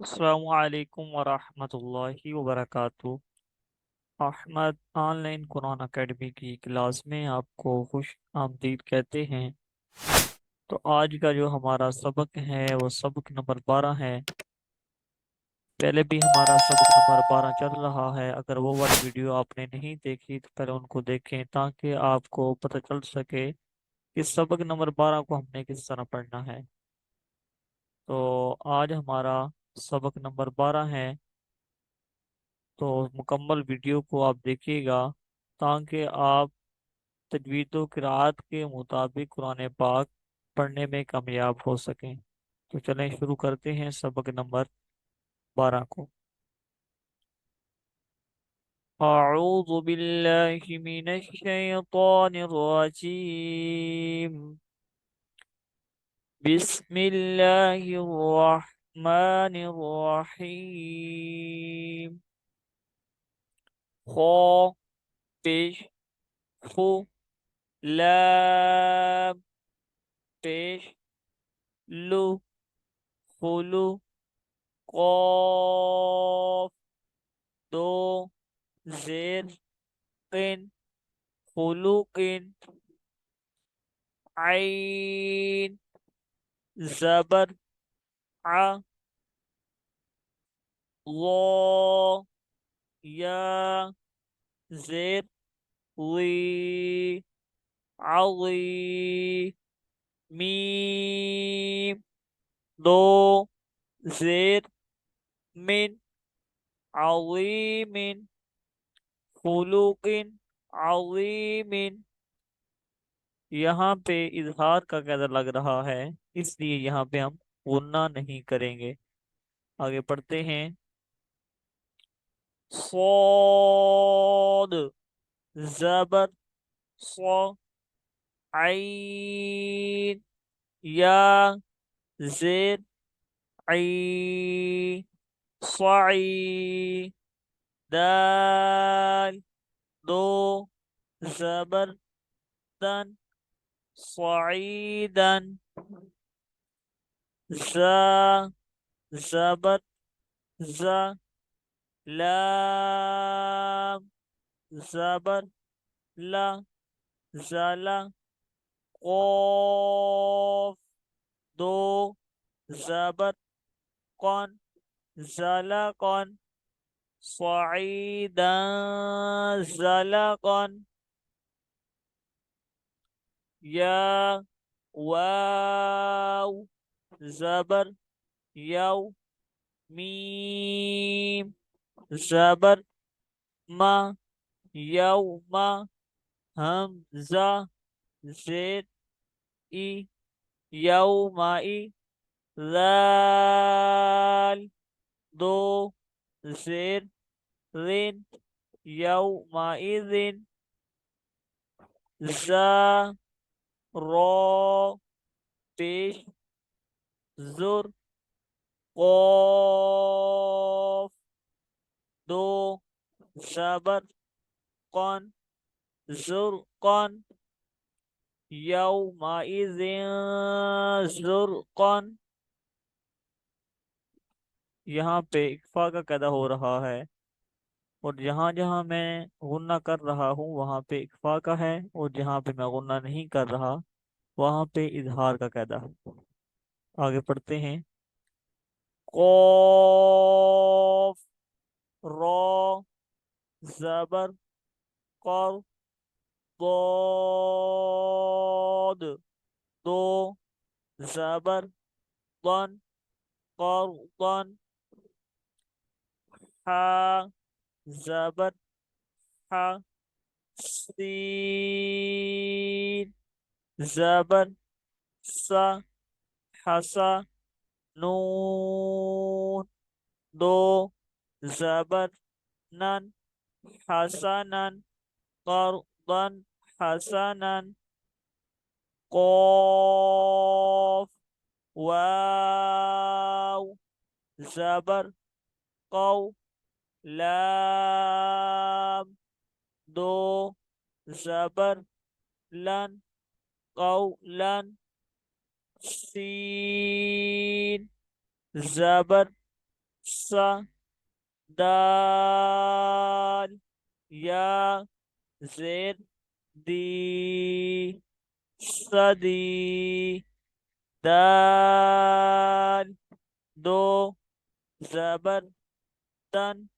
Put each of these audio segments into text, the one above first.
السلام علیکم ورحمۃ اللہ وبرکاتہ۔ Ahmed online Quran academy کی کلاس میں آپ کو خوش آمدید کہتے ہیں۔ تو آج کا جو ہمارا سبق ہے وہ سبق نمبر 12 ہے۔ پہلے بھی ہمارا سبق نمبر 12 چل رہا ہے، اگر وہ والی ویڈیو آپ نے نہیں دیکھی تو پہلے ان کو دیکھیں تاکہ آپ کو پتہ چل سکے کہ سبق نمبر 12 کو ہم نے کس طرح پڑھنا ہے۔ تو آج ہمارا سبق نمبر 12 ہے، تو مکمل ویڈیو کو آپ دیکھیے گا تاکہ آپ تجوید و قرآت کے مطابق قرآن پاک پڑھنے میں کامیاب ہو سکیں۔ تو چلیں شروع کرتے ہیں سبق نمبر 12 کو۔ اعوذ باللہ من الشیطان الرجیم، بسم اللہ الرحمن الرحیم۔ خو پیش، خو لام پیش، لو خلو، قاف دو زیر، قن خلوقن، عین زبر ع، ظا یا زیر وی، عظی میم دو زیر من، عظیم خلوق عظیم۔ یہاں پہ اظہار کا قاعدہ لگ رہا ہے، اس لیے یہاں پہ ہم غنہ نہیں کریں گے۔ آگے پڑھتے ہیں۔ صاد زبر صا، عین یا زیر عی، صعی دال دو زبر دن، صعیدن زا زبر زا، لام زبر لا زلا، قاف دو زبر قن، زلقن صعیدا زلقن، یا واو زبر یو، میم زبر ما، یوم حمزہ زیر ای، یومئی ذال دو زیر رن، یومئذ زا را پیش، زر قاف دو زبر قن، زرقن یومئذ زرقن۔ یہاں پہ اکفا کا قاعدہ ہو رہا ہے، اور جہاں جہاں میں غنہ کر رہا ہوں وہاں پہ اکفا کا ہے، اور جہاں پہ میں غنہ نہیں کر رہا وہاں پہ اظہار کا قاعدہ ہے۔ آگے پڑھتے ہیں۔ قاف را زبر قر، ضاد دو زبر ضن، قرضن، حا زبر حا، سین زبر سا، حسا، نون دو زبر نن، حسنن قرضن حسنن، قاف واو زبر قو، لام دو زبر لن، قولن، سین زبر سا دال یا زیر دی صدی دال دو زبر دن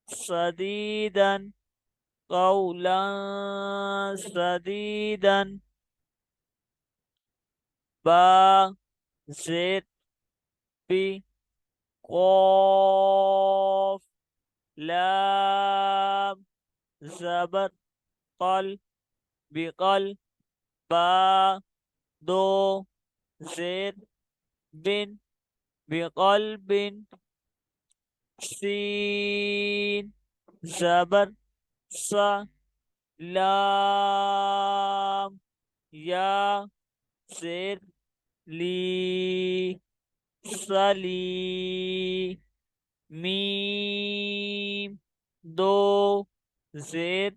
صدیدن قولا سدیدن با زد بی قاف لام زبر قل بقل با دو زد بن بقلب سين زبر ص لام يا زر لي صلي ميم دو زر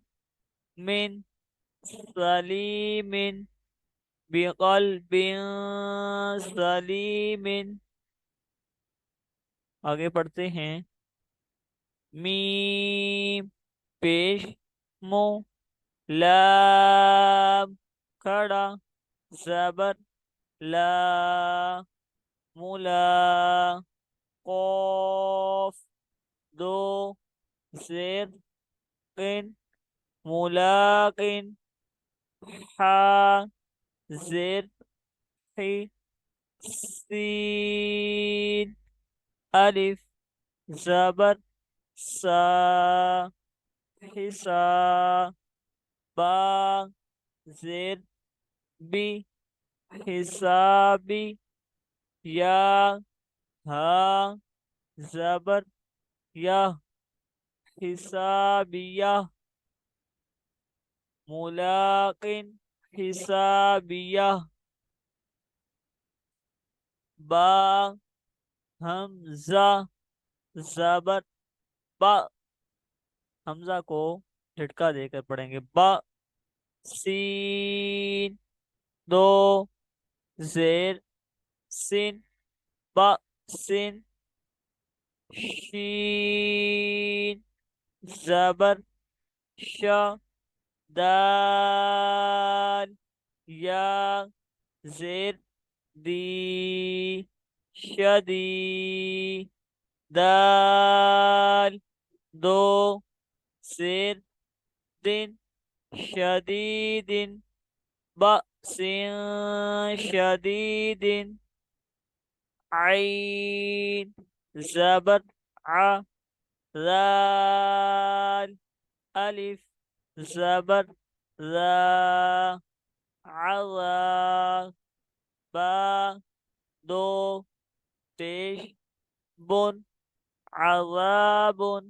من سليم بقلب سليم. آگے پڑھتے ہیں. میم پیش مو لام کھڑا زبر لا مولا قوف دو زیر قن ملاقن حا زیر حی سین الف زبر سا حسا با زیر بی حسابی یا ہا زبر یا حسابیہ ملاقن حسابیہ با حمزہ زبر با حمزہ کو جھٹکا دے کر پڑھیں گے. با سین دو زیر سین با سین شین زبر شا دال یا زیر دی شدی دال دو زیر دن شدید بأس شدید عین زبر ع ذال الف زبر ذا عذا با دو پیش بن عذاب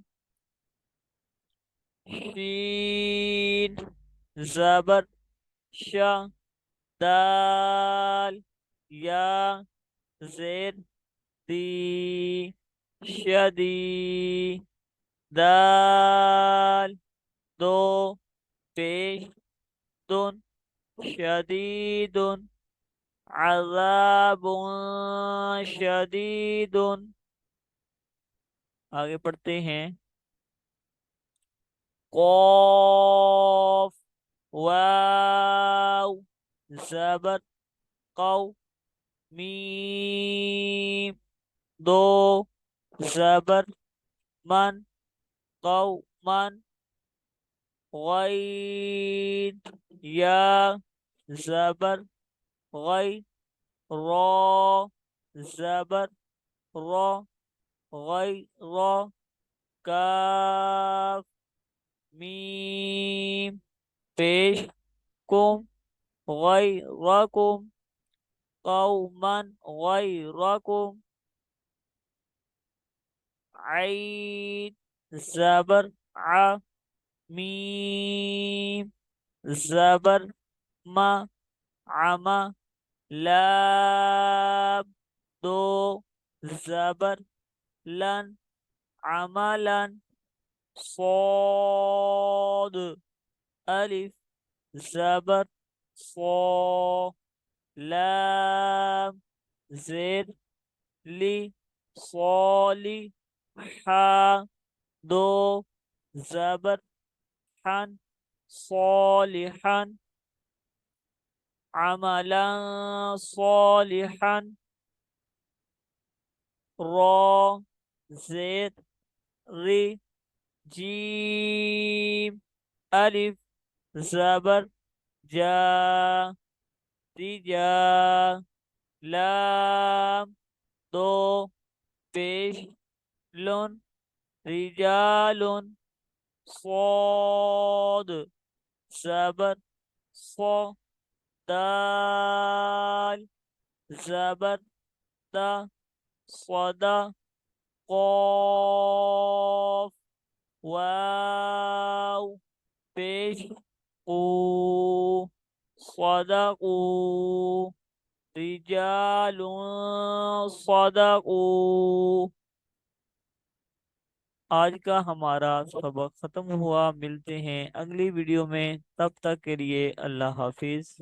شین زبر شا دال یا زیر دی شدی دال دو پیش دن شدید عذاب شدید. آگے پڑھتے ہیں. قاف واو زبر قو میم دو زبر من قو من غین یا زبر غی را زبر را غی را کاف میم پیش کم غیرکم قوما غیرکم عین زبر ع میم زبر ما عما لام دو زبر لن عملا صاد الف زبر صا لام زر لی صالی حا دو زبر حن صالحا عملا صالحا را زد ری جیم الف زبر جا تیجا لام دو پیش لن رجال صاد زبر صا دال زبر دا صدا قاف واو پیش قو صدقوا رجال صدقوا۔ آج کا ہمارا سبق ختم ہوا، ملتے ہیں اگلی ویڈیو میں، تب تک کے لیے اللہ حافظ۔